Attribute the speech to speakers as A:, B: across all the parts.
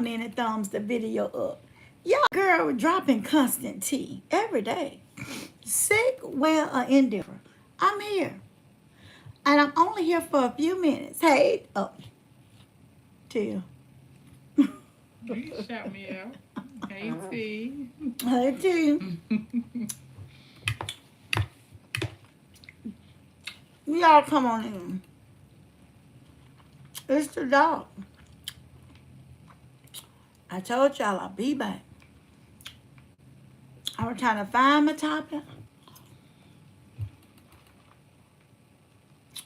A: on in and thumbs the video up. Y'all, girl, dropping constant tea every day. Sick, well, or indifferent. I'm here. And I'm only here for a few minutes. Hey, oh, Till.
B: You can shout me out. Hey T.
A: Hey, Till. Y'all come on in. It's the dog. I told y'all I'll be back. I was trying to find my topic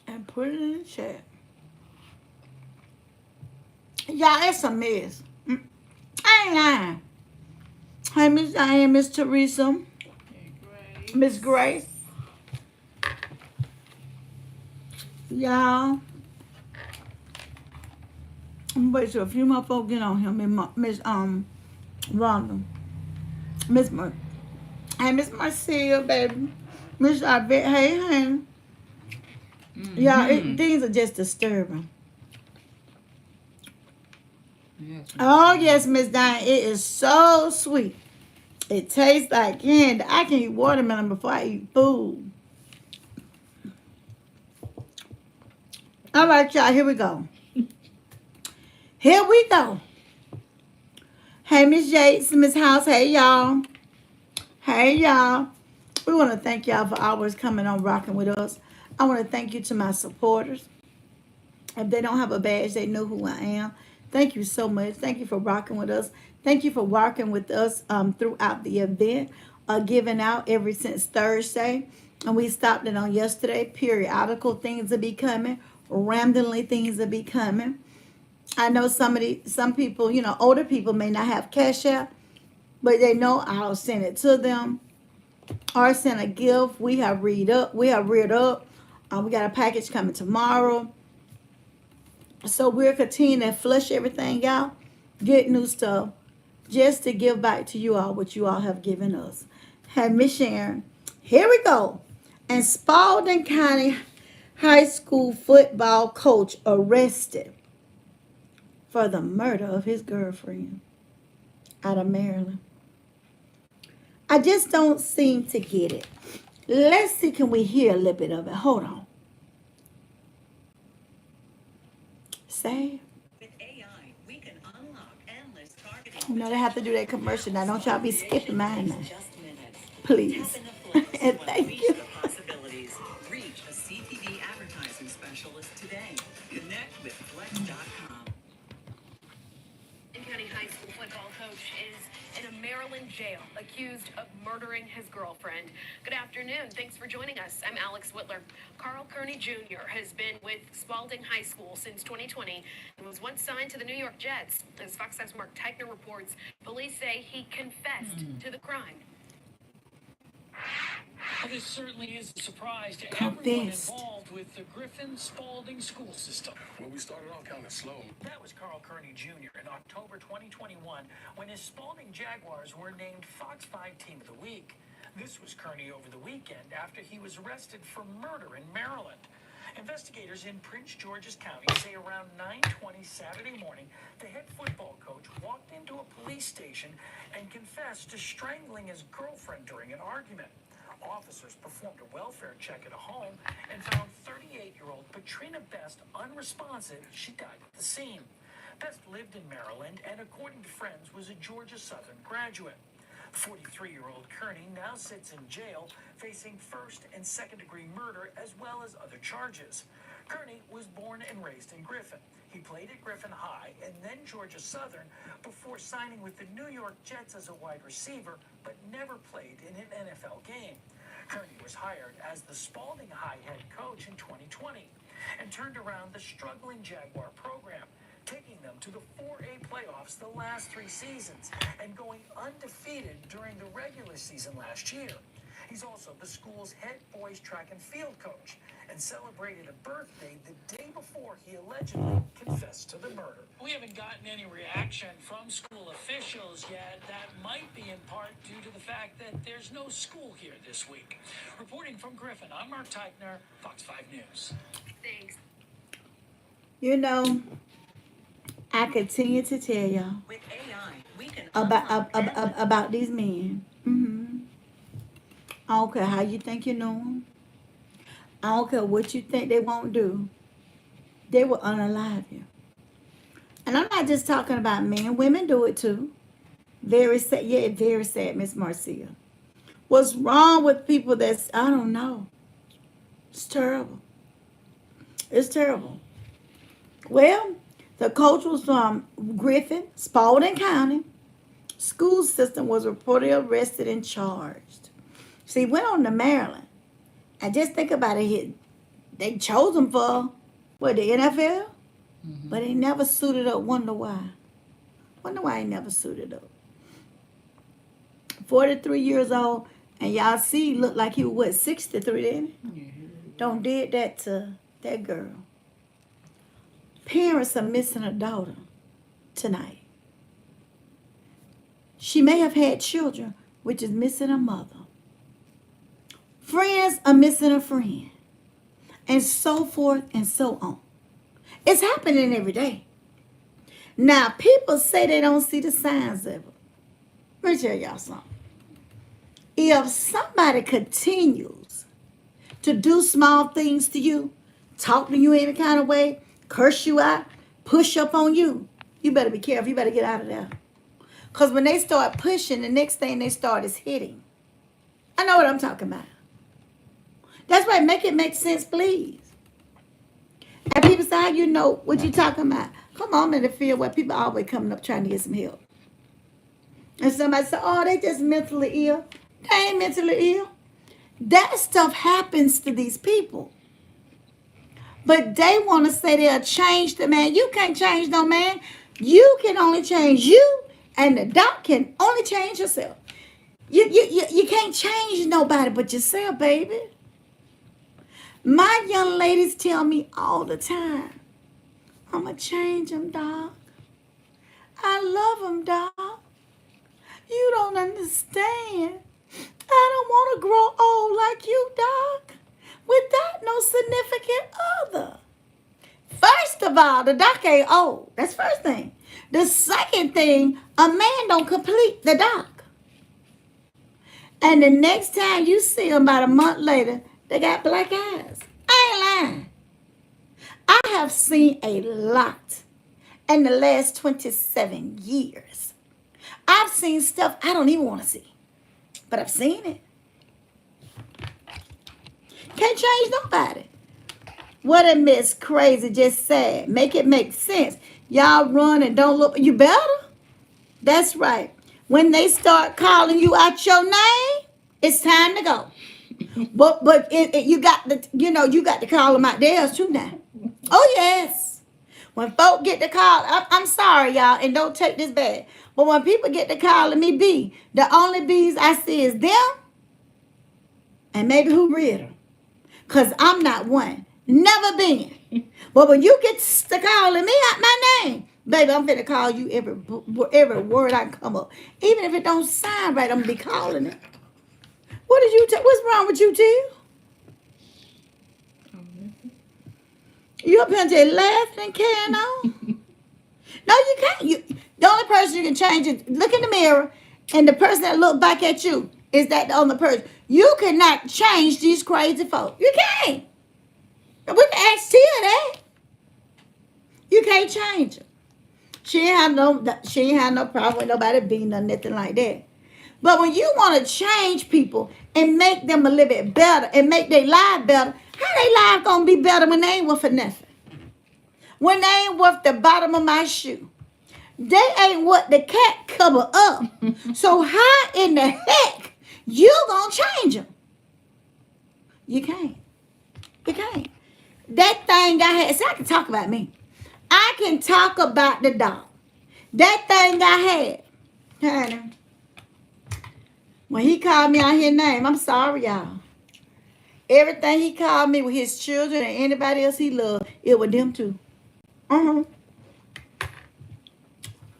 A: and put it in the chat. Y'all, it's a mess. I ain't lying. Hey, Miss Diane, Miss Teresa,
B: Hey
A: Miss
B: Grace.
A: Grace. Y'all, I'm wait till a few more folks get on here. Miss Rhonda, Miss hey Miss Marcia, baby, Miss Yvette. Hey, hey. Y'all,
B: Mm-hmm.
A: things are just disturbing.
B: Yes,
A: Oh
B: ma'am.
A: yes, Miss Diane, it is so sweet. It tastes like candy. I can eat watermelon before I eat food. All right, y'all, here we go. Here we go. Hey, Miss Yates, Miss House. Hey, y'all. Hey, y'all. We want to thank y'all for always coming on rocking with us. I want to thank you to my supporters. If they don't have a badge, they know who I am. Thank you so much. Thank you for rocking with us. Thank you for rocking with us throughout the event. Giving out ever since Thursday. And we stopped it on yesterday. Periodical things will be coming. Randomly things will be coming. I know some people, older people may not have cash out, but they know I'll send it to them or send a gift. We have reared up. We got a package coming tomorrow. So we're continuing to flush everything out, get new stuff, just to give back to you all what you all have given us. Hey, Miss Sharon, here we go. And Spalding County High School football coach arrested for the murder of his girlfriend out of Maryland. I just don't seem to get it. Let's see, can we hear a little bit of it? Hold on. Say. With AI, we can unlock endless targeting. You know they have to do that commercial now. Don't y'all be skipping mine now. Please. And thank you. Reach a CTV advertising specialist today. Connect with Flex.com.
C: County High School football coach is in a Maryland jail accused of murdering his girlfriend. Good afternoon. Thanks for joining us. I'm Alex Whitler. Carl Kearney Jr. has been with Spalding High School since 2020 and was once signed to the New York Jets. As Fox 6's Mark Teichner reports, police say he confessed to the crime.
D: Well, this certainly is a surprise to everyone involved with the Griffin Spalding school system.
E: Well, we started off kind of slow.
D: That was Carl Kearney Jr. in October 2021 when his Spalding Jaguars were named Fox 5 Team of the Week. This was Kearney over the weekend after he was arrested for murder in Maryland. Investigators in Prince George's County say around 9:20 Saturday morning, the head football coach walked into a police station and confessed to strangling his girlfriend during an argument. Officers performed a welfare check at a home and found 38-year-old Patrina Best unresponsive. She died at the scene. Best lived in Maryland and, according to friends, was a Georgia Southern graduate. 43-year-old Kearney now sits in jail, facing first and second-degree murder as well as other charges. Kearney was born and raised in Griffin. He played at Griffin High and then Georgia Southern before signing with the New York Jets as a wide receiver, but never played in an NFL game. Kearney was hired as the Spalding High head coach in 2020 and turned around the struggling Jaguar program, taking them to the 4A playoffs the last 3 seasons and going undefeated during the regular season last year. He's also the school's head boys track and field coach and celebrated a birthday the day before he allegedly confessed to the murder. We haven't gotten any reaction from school officials yet. That might be in part due to the fact that there's no school here this week. Reporting from Griffin, I'm Mark Teichner, Fox 5 News.
C: Thanks.
A: You know, I continue to tell y'all
C: With AI, we can
A: about these men. I don't care how you think you know them. I don't care what you think they won't do. They will unalive you. And I'm not just talking about men. Women do it too. Very sad. Yeah, very sad, Miss Marcia. What's wrong with people that's, I don't know. It's terrible. It's terrible. Well, the coach was from Griffin, Spalding County. School system was reportedly arrested and charged. See, he went on to Maryland. And just think about it. They chose him for, what, the NFL? But he never suited up. Wonder why. Wonder why he never suited up. 43 years old. And y'all see, looked like he was, what, 63, didn't he? Don't did that to that girl. Parents are missing a daughter tonight. She may have had children, which is missing a mother. Friends are missing a friend. And so forth and so on. It's happening every day. Now, people say they don't see the signs of it. Let me tell y'all something. If somebody continues to do small things to you, talk to you any kind of way, curse you out, push up on you, you better be careful. You better get out of there. Because when they start pushing, the next thing they start is hitting. I know what I'm talking about. That's why make it make sense, please. And people say, how you know what you talking about? Come on, I'm in the field where people always coming up trying to get some help. And somebody say, oh, they just mentally ill. They ain't mentally ill. That stuff happens to these people. But they want to say they'll change the man. You can't change no man. You can only change you, and the doc can only change yourself. You can't change nobody but yourself, baby. My young ladies tell me all the time, I'm going to change them, doc. I love them, doc. You don't understand. I don't want to grow old like you, doc, without no significant other. First of all, the doc ain't old. That's first thing. The second thing, a man don't complete the doc. And the next time you see them about a month later, they got black eyes. I ain't lying. I have seen a lot in the last 27 years. I've seen stuff I don't even want to see. But I've seen it. Can't change nobody. What a miss, crazy, just sad. Make it make sense. Y'all run and don't look. You better. That's right. When they start calling you out your name, it's time to go. But you got to call them out theirs too now. Oh yes. When folk get to call, I'm sorry y'all, and don't take this bad. But when people get to calling me B, the only B's I see is them and maybe who read her. Because I'm not one. Never been. But when you get to calling me out my name, baby, I'm finna call you every word I can come up. Even if it don't sound right, I'm going to be calling it. What's wrong with you, T? You up here there laughing and carrying on? No, you can't. The only person you can change is look in the mirror, and the person that look back at you is that the only person. You cannot change these crazy folks. You can't. We can ask Tia that. You can't change her. She ain't have no problem with nobody being or nothing like that. But when you want to change people and make them a little bit better and make their life better, how they life gonna be better when they ain't worth nothing? When they ain't worth the bottom of my shoe. They ain't what the cat cover up. So how in the heck you gonna change them? You can't. You can't. That thing I had, see, I can talk about me. I can talk about the dog. That thing I had, honey, when he called me out his name, I'm sorry, y'all. Everything he called me with his children and anybody else he loved, it was them too.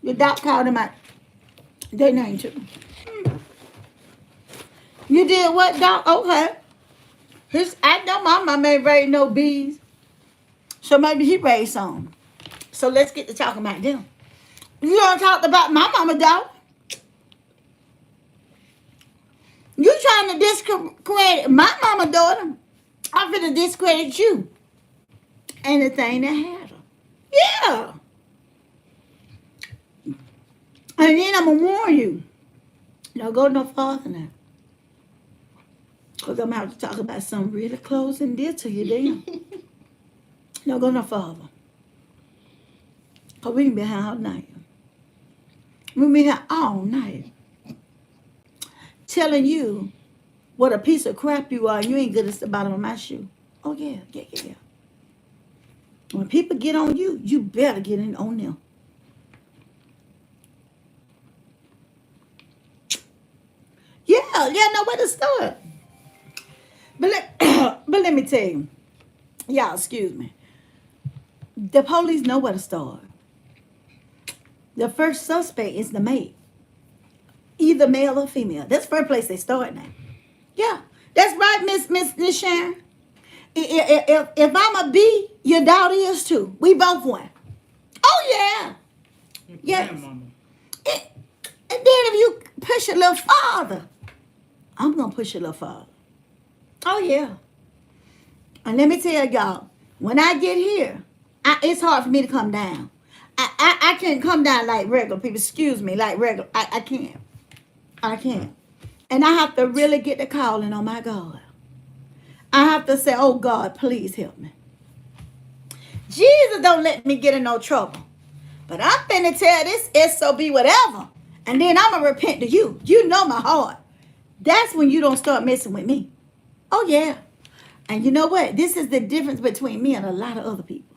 A: The doc called him out their name too. You did what, doc? Okay. I know my mama ain't raised no bees. So maybe he raised some. So let's get to talking about them. You don't talk about my mama, dog. You trying to discredit my mama, daughter. I'm finna discredit you. And the thing that had her. Yeah. And then I'm going to warn you. Don't go no farther now. Because I'm going to have to talk about something really close and dear to you, damn. Don't go no farther. Because we can be here all night. We'll be here all night. Telling you what a piece of crap you are and you ain't good as the bottom of my shoe. Oh, yeah. When people get on you, you better get in on them. Yeah, know where to start. But let me tell you. Y'all, excuse me. The police know where to start. The first suspect is the maid. Either male or female. That's the first place they start now. Yeah. That's right, Miss Sharon. If I'm a B, your daughter is too. We both one. Oh, yeah. Yes. And then if you push a little farther, I'm going to push a little farther. Oh, yeah. And let me tell y'all, when I get here, it's hard for me to come down. I can't come down like regular people. Excuse me, like regular. I can't. And I have to really get the calling on my God. I have to say, oh, God, please help me. Jesus don't let me get in no trouble. But I'm finna tell this SOB whatever. And then I'm going to repent to you. You know my heart. That's when you don't start messing with me. Oh, yeah. And you know what? This is the difference between me and a lot of other people.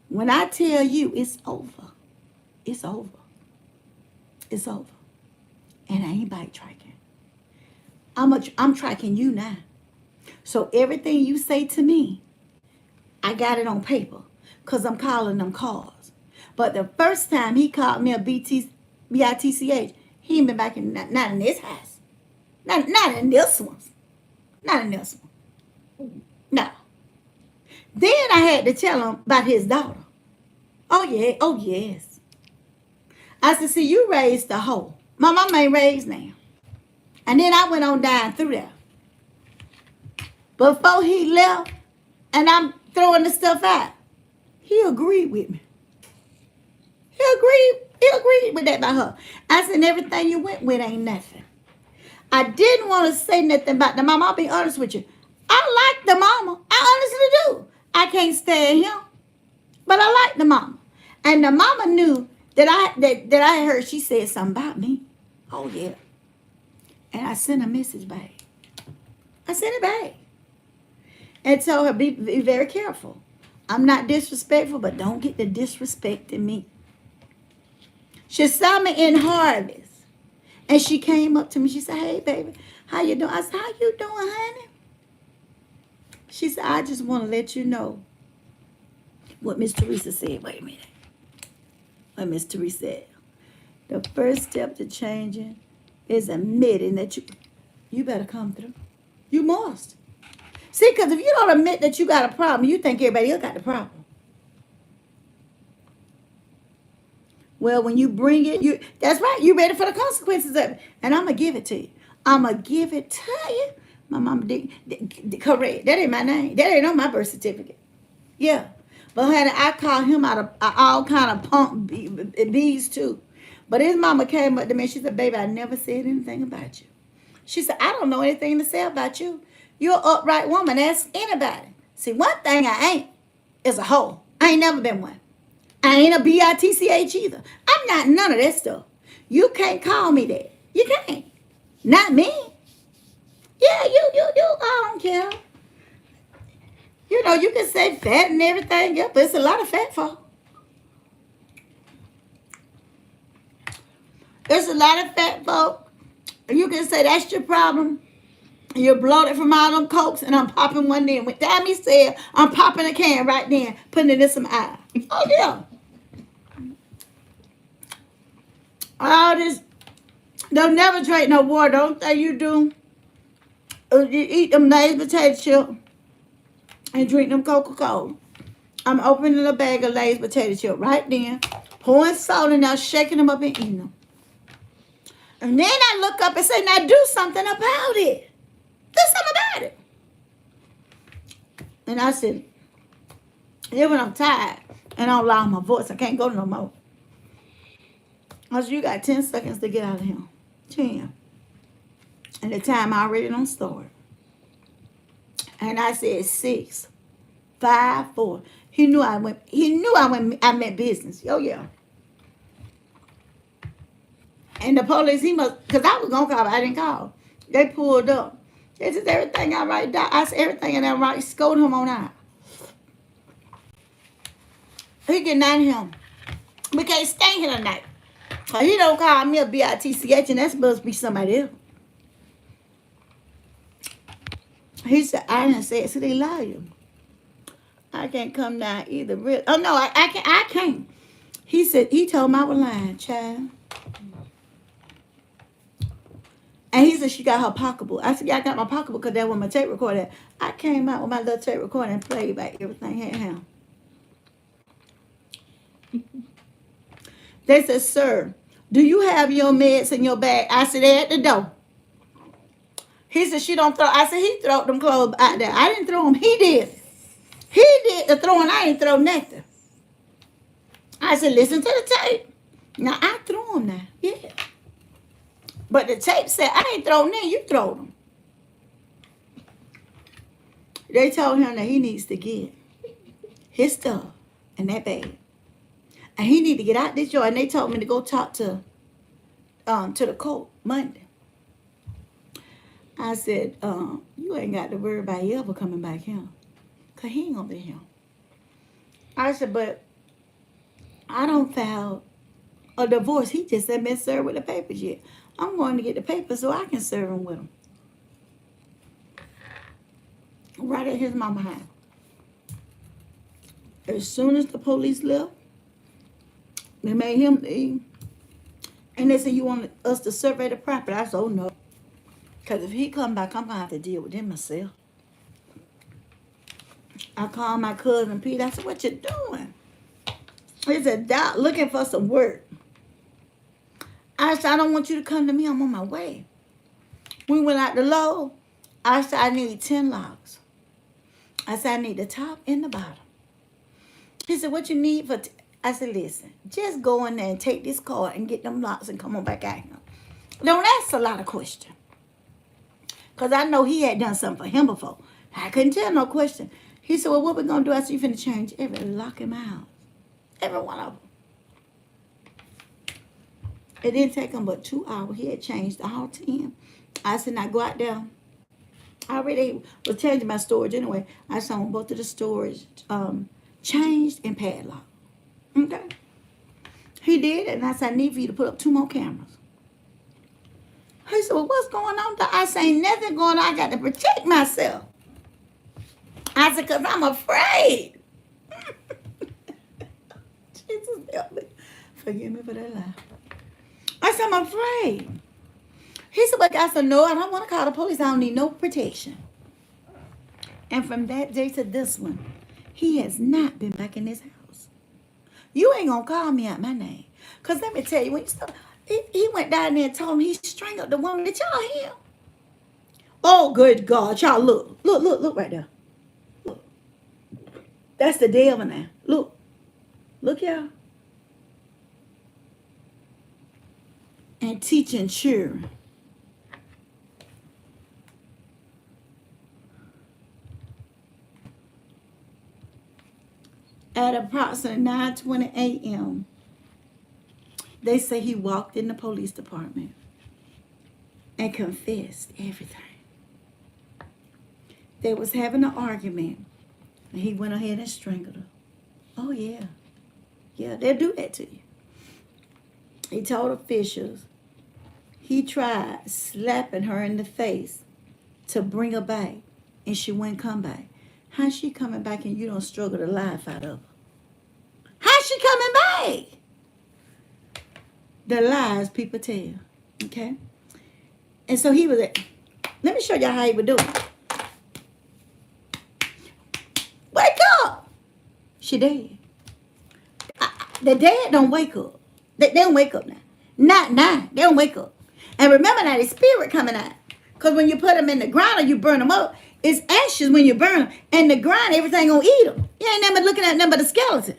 A: When I tell you it's over, it's over. It's over. And I ain't backtracking. I'm tracking you now. So everything you say to me, I got it on paper because I'm calling them cars. But the first time he called me a BITCH, he ain't been back in, not in this house. Not in this one. Not in this one. No. Then I had to tell him about his daughter. Oh, yeah. Oh, yes. I said, see, you raised the hoe. My mama ain't raised now. And then I went on down through there. Before he left, and I'm throwing the stuff out, he agreed with me. He agreed with that about her. I said, everything you went with ain't nothing. I didn't want to say nothing about the mama. I'll be honest with you. I like the mama. I honestly do. I can't stand him. But I like the mama. And the mama knew that I heard she said something about me. Oh, yeah. And I sent a message back. I sent it back. And told her, be very careful. I'm not disrespectful, but don't get the disrespecting me. She saw me in Harvest. And she came up to me. She said, hey, baby, how you doing? I said, how you doing, honey? She said, I just want to let you know what Miss Teresa said. Wait a minute. What Miss Teresa said. The first step to changing is admitting that you better come through. You must. See, because if you don't admit that you got a problem, you think everybody else got the problem. Well, when you bring it, that's right, you ready for the consequences of it. And I'm going to give it to you. I'm going to give it to you. My mama did correct. That ain't my name. That ain't on my birth certificate. Yeah. But honey, I call him out of all kind of punk bees too. But his mama came up to me and she said, baby, I never said anything about you. She said, I don't know anything to say about you. You're an upright woman. Ask anybody. See, one thing I ain't is a hoe. I ain't never been one. I ain't a BITCH either. I'm not none of that stuff. You can't call me that. You can't. Not me. Yeah, you. I don't care. You know, you can say fat and everything else, but it's a lot of fat folk. There's a lot of fat folk. You can say that's your problem. You're bloated from all them cokes, and I'm popping one in. With Tammy said, I'm popping a can right then, putting it in some eye. Oh, yeah. All this, don't never drink no water. Don't think you do. You eat them nice potato chips and drink them Coca-Cola. I'm opening a bag of Lay's potato chip right then, pouring salt in there, shaking them up and eating them. And then I look up and say, now do something about it. Do something about it. And I said, yeah, when I'm tired and I don't allow my voice, I can't go no more. I said, you got 10 seconds to get out of here. 10. And the time already don't start. And I said 6, 5, 4. He knew I meant business. Oh yeah. And the police, he must, because I was gonna call, but I didn't call. They pulled up. They said everything all right. I said everything in that right. Scold him on out. He getting out of him. We can't stay here tonight. Cause he don't call me a bitch, and that's supposed to be somebody else. He said, I didn't say it, so they lie you. I can't come down either. Really. Oh no, I can't. He said, he told me I was lying, child. And he said she got her pocketbook. I said, yeah, I got my pocketbook because that was my tape recorder. I came out with my little tape recorder and played back everything had him. They said, sir, do you have your meds in your bag? I said, they're at the door. He said, she don't throw. I said, he threw them clothes out there. I didn't throw them. He did. He did the throwing. I didn't throw nothing. I said, listen to the tape. Now, I threw them now. Yeah. But the tape said, I ain't thrown them. You throw them. They told him that he needs to get his stuff in that bag. And he need to get out this joint. And they told me to go talk to the court Monday. I said, you ain't got to worry about you ever coming back here. Because he ain't going to be here. I said, but I don't file a divorce. He just ain't been served with the papers yet. I'm going to get the papers so I can serve him with them. Right at his mama house. As soon as the police left, they made him leave. And they said, you want us to survey the property? I said, oh no. Because if he come back, I'm going to have to deal with him myself. I called my cousin Pete. I said, what you doing? He said, Doc, looking for some work. I said, I don't want you to come to me. I'm on my way. We went out to Lowe's. I said, I need 10 locks. I said, I need the top and the bottom. He said, what you need for... I said, listen, just go in there and take this card and get them locks and come on back out here. Don't ask a lot of questions. Because I know he had done something for him before. I couldn't tell no question. He said, well, what we going to do? I said, you finna change every lock in my house. Every one of them. It didn't take him but 2 hours. He had changed all 10. I said, now go out there. I already was changing my storage anyway. I saw both of the storage changed and padlocked. Okay. He did it, and I said, I need for you to put up 2 more cameras. He said, well, what's going on? I said, ain't nothing going on. I got to protect myself. I said, because I'm afraid. Jesus help me. Forgive me for that lie. I said, I'm afraid. He said, but I said, no, I don't want to call the police. I don't need no protection. And from that day to this one, he has not been back in this house. You ain't going to call me out my name. Because let me tell you, when you start, he went down there and told me he strangled the woman. Did y'all hear? Oh, good God. Y'all look. Look right there. Look. That's the devil now. Look. Look, y'all. And teaching children. At approximately 9:20 a.m., they say he walked in the police department and confessed everything. They was having an argument, and he went ahead and strangled her. Oh, yeah. Yeah, they'll do that to you. He told officials he tried slapping her in the face to bring her back, and she wouldn't come back. How's she coming back and you don't struggle the life out of her? How's she coming back? The lies people tell, okay? And so he was like, let me show y'all how he would do it. Wake up! She dead. The dead don't wake up. They don't wake up now. Not now. They don't wake up. And remember now, the spirit coming out. Because when you put them in the ground or you burn them up, it's ashes when you burn them. And the ground, everything gonna eat them. You ain't never looking at nothing but the skeleton.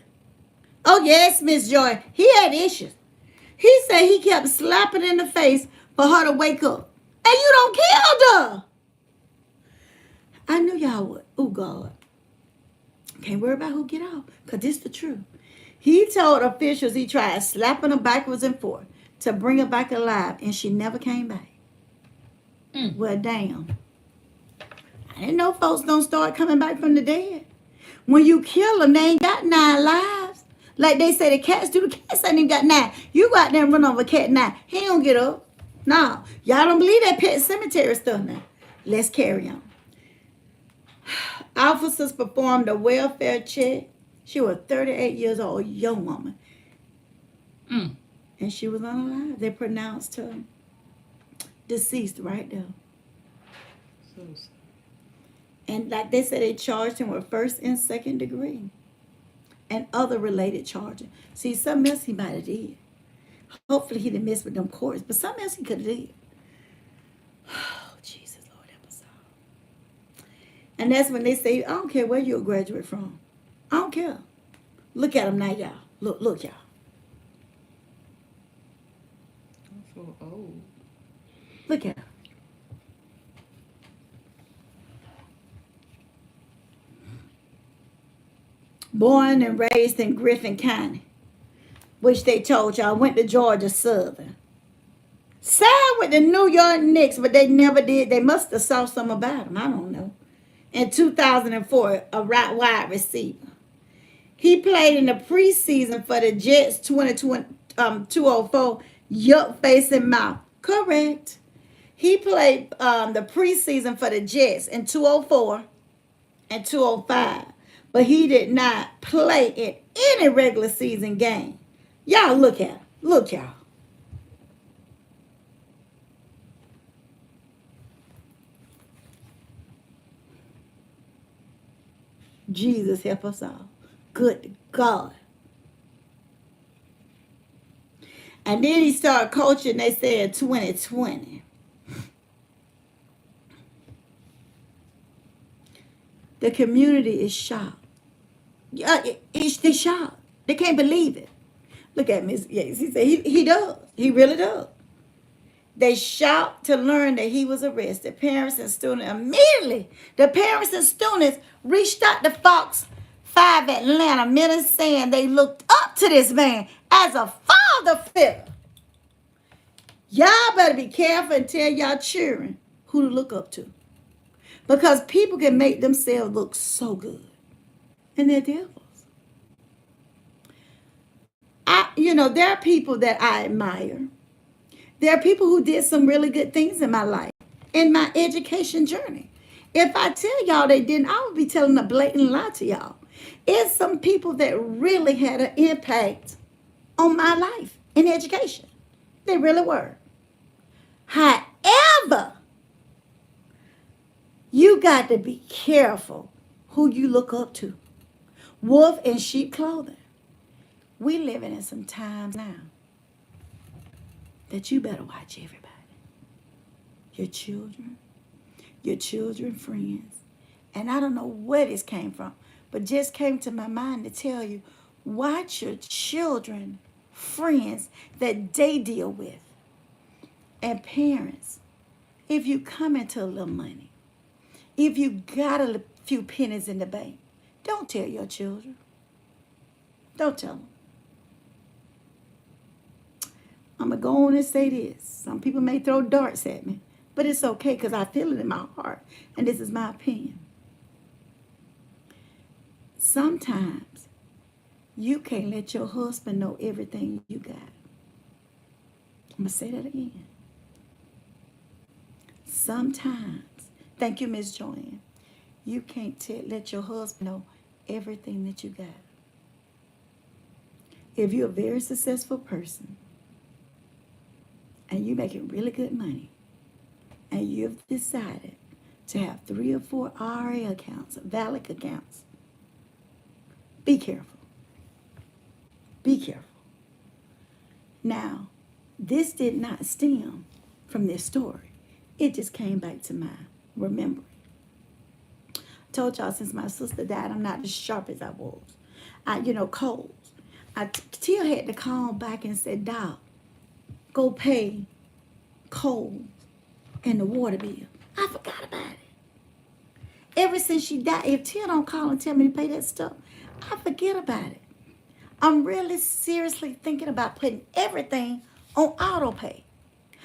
A: Oh yes, Miss Joy. He had issues. He said he kept slapping in the face for her to wake up. And you don't kill her. I knew y'all would. Oh God. Can't worry about who get off. Because this the truth. He told officials he tried slapping her backwards and forth to bring her back alive, and she never came back. Well, damn. I didn't know folks don't start coming back from the dead. When you kill them, they ain't got 9 lives. Like they say the cats do. The cats ain't even got 9. You go out there and run over a cat 9. He don't get up. No. Y'all don't believe that pet cemetery stuff now. Let's carry on. Officers performed a welfare check. She was 38 years old, young woman. And she was unalive. They pronounced her deceased right there.
B: So sad.
A: And like they said, they charged him with 1st and 2nd degree. And other related charges. See, something else he might have did. Hopefully he didn't mess with them courts. But something else he could have did. Oh, Jesus, Lord, help us all. And that's when they say, I don't care where you're a graduate from. I don't care. Look at them now, y'all. Look, y'all.
B: I feel old.
A: Look at them. Born and raised in Griffin County, which they told y'all went to Georgia Southern. Signed with the New York Knicks, but they never did. They must have saw something about him. I don't know. In 2004, a right wide receiver. He played in the preseason for the Jets 204 yuck face and mouth. Correct. He played the preseason for the Jets in 204 and 205. But he did not play in any regular season game. Y'all look at him. Look, y'all. Jesus help us all. Good God. And then he started coaching, they said 2020. The community is shocked. Yeah, they shocked. They can't believe it. Look at Miss Yates. He said he does. He really does. They shocked to learn that he was arrested. Parents and students immediately, the parents and students reached out to Fox 5 Atlanta, minutes saying they looked up to this man as a father figure. Y'all better be careful and tell y'all children who to look up to. Because people can make themselves look so good. And they're devils. There are people that I admire. There are people who did some really good things in my life, in my education journey. If I tell y'all they didn't, I would be telling a blatant lie to y'all. It's some people that really had an impact on my life in education. They really were. However, you got to be careful who you look up to. Wolf in sheep clothing. We living in some times now that you better watch everybody. Your children, friends. And I don't know where this came from, but just came to my mind to tell you, watch your children, friends that they deal with. And parents, if you come into a little money, if you got a few pennies in the bank, don't tell your children. Don't tell them. I'm going to go on and say this. Some people may throw darts at me, but it's okay because I feel it in my heart, and this is my opinion. Sometimes you can't let your husband know everything you got. I'm going to say that again. Sometimes, thank you, Miss Joanne, you can't let your husband know everything that you got. If you're a very successful person, and you're making really good money, and you've decided to have 3 or 4 RA accounts, valid accounts, Be careful. Be careful. Now, this did not stem from this story. It just came back to my remembering. I told y'all since my sister died, I'm not as sharp as I was. Colds. Tia had to call back and said, Doc, go pay cold and the water bill. I forgot about it. Ever since she died, if Tia don't call and tell me to pay that stuff, I forget about it. I'm really seriously thinking about putting everything on auto pay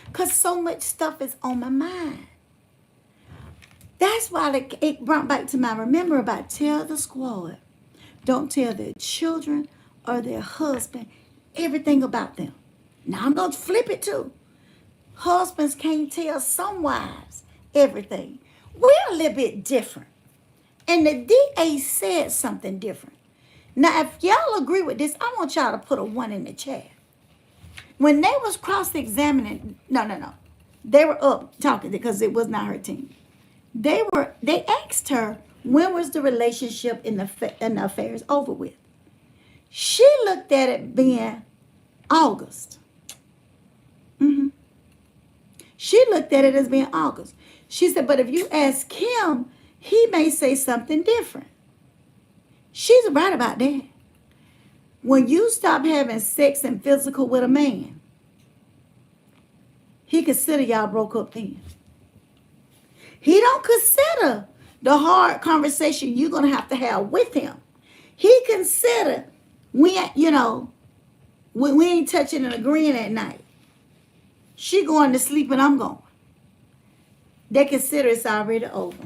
A: because so much stuff is on my mind. That's why it brought back to my remember about tell the squad. Don't tell their children or their husband everything about them. Now I'm going to flip it too. Husbands can't tell some wives everything. We're a little bit different. And the DA said something different. Now, if y'all agree with this, I want y'all to put a 1 in the chat. When they was cross-examining, no. They were up talking because it was not her team. They asked her, when was the relationship and the affairs over with? She looked at it being August. She looked at it as being August. She said, but if you ask him, he may say something different. She's right about that. When you stop having sex and physical with a man, he consider y'all broke up then. He don't consider the hard conversation you're going to have with him. He consider we ain't touching and agreeing at night. She going to sleep and I'm going. They consider it's already over.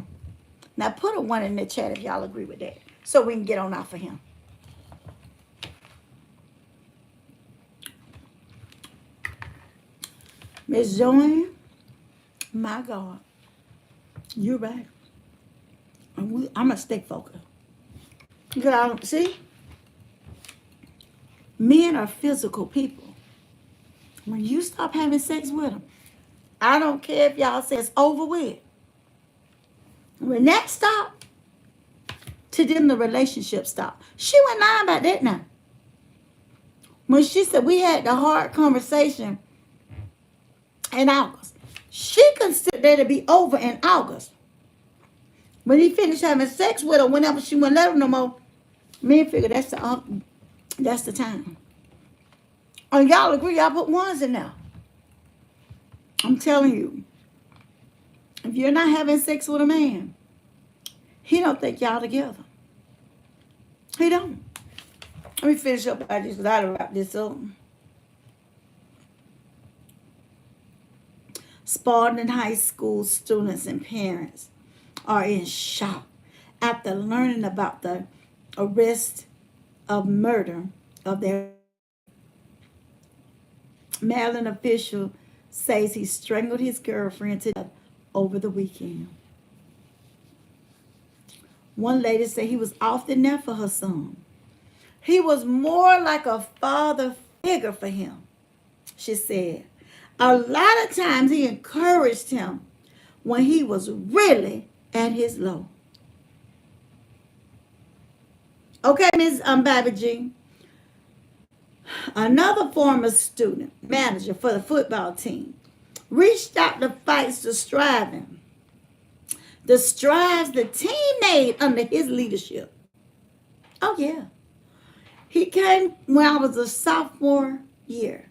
A: Now put a 1 in the chat if y'all agree with that, so we can get on off of him. Miss Joanne, my God, you're right. I'm a stay focused. See, men are physical people. When you stop having sex with them, I don't care if y'all say it's over with. When that stopped, to them the relationship stopped. She went lying about that now. When she said we had the hard conversation in August, she considered that to be over in August. When he finished having sex with her, whenever she wouldn't let him no more, men figured that's the time. Oh, y'all agree? Y'all put 1s in there. I'm telling you, if you're not having sex with a man, he don't think y'all together. He don't. Let me finish up about this because I wrap this up. Spalding High School students and parents are in shock after learning about the arrest of murder of their Maryland official says he strangled his girlfriend to death over the weekend. One lady said he was often there for her son. He was more like a father figure for him, she said. A lot of times he encouraged him when he was really at his low. Okay, Ms. Baby G. Another former student, manager for the football team, reached out to fight the striving. The strives the team made under his leadership. Oh, yeah. He came when I was a sophomore year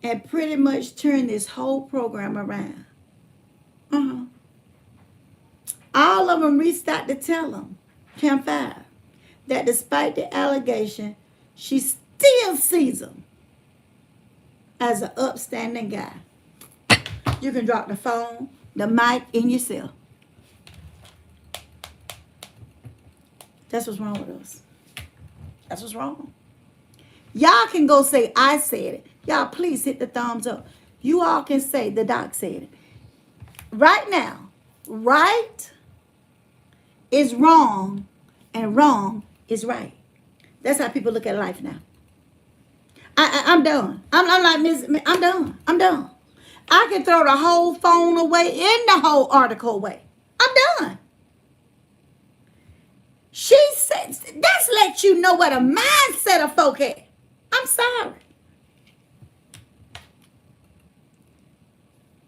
A: and pretty much turned this whole program around. All of them reached out to tell him, Camp 5, that despite the allegation, she still sees him as an upstanding guy. You can drop the phone, the mic, and yourself. That's what's wrong with us. That's what's wrong. Y'all can go say, I said it. Y'all, please hit the thumbs up. You all can say, the doc said it. Right now, right is wrong, and wrong is right. That's how people look at life now. I'm done. I'm like Miss. I'm done. I'm done. I can throw the whole phone away and the whole article away. I'm done. She said, that's let you know what a mindset of folk had. I'm sorry.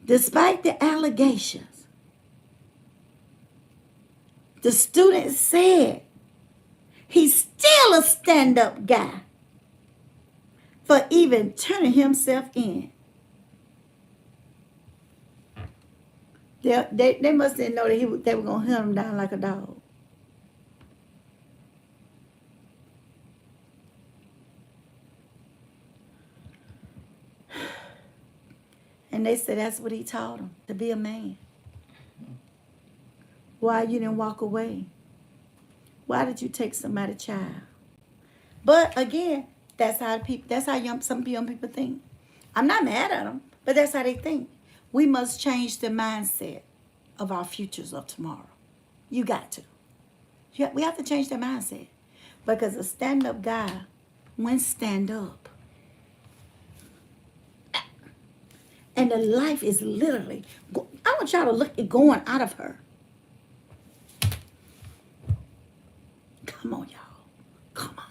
A: Despite the allegations, the student said he's still a stand-up guy for even turning himself in. They must didn't know that they were going to hunt him down like a dog. And they said that's what he taught him, to be a man. Why you didn't walk away? Why did you take somebody's child? But again, that's how some young people think. I'm not mad at them, but that's how they think. We must change the mindset of our futures of tomorrow. You got to. We have to change the mindset. Because a stand-up guy went stand up. And the life is literally, I want y'all to look at going out of her. Come on, y'all. Come on.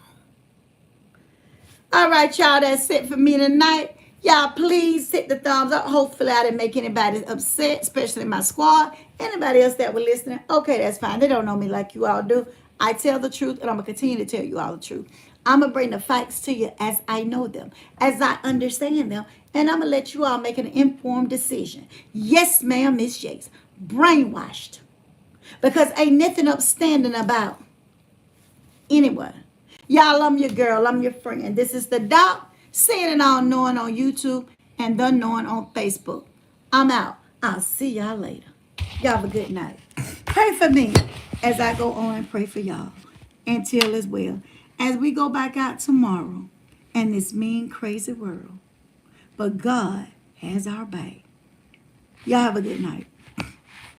A: All right, y'all, that's it for me tonight. Y'all, please hit the thumbs up. Hopefully, I didn't make anybody upset, especially my squad. Anybody else that were listening, okay, that's fine. They don't know me like you all do. I tell the truth, and I'm going to continue to tell you all the truth. I'm going to bring the facts to you as I know them, as I understand them, and I'm going to let you all make an informed decision. Yes, ma'am, Miss Yates. Brainwashed. Because ain't nothing upstanding about anyone. Y'all, I'm your girl. I'm your friend. This is the Doc, seeing and all knowing on YouTube and the knowing on Facebook. I'm out. I'll see y'all later. Y'all have a good night. Pray for me as I go on and pray for y'all. Until as well. As we go back out tomorrow in this mean, crazy world. But God has our back. Y'all have a good night.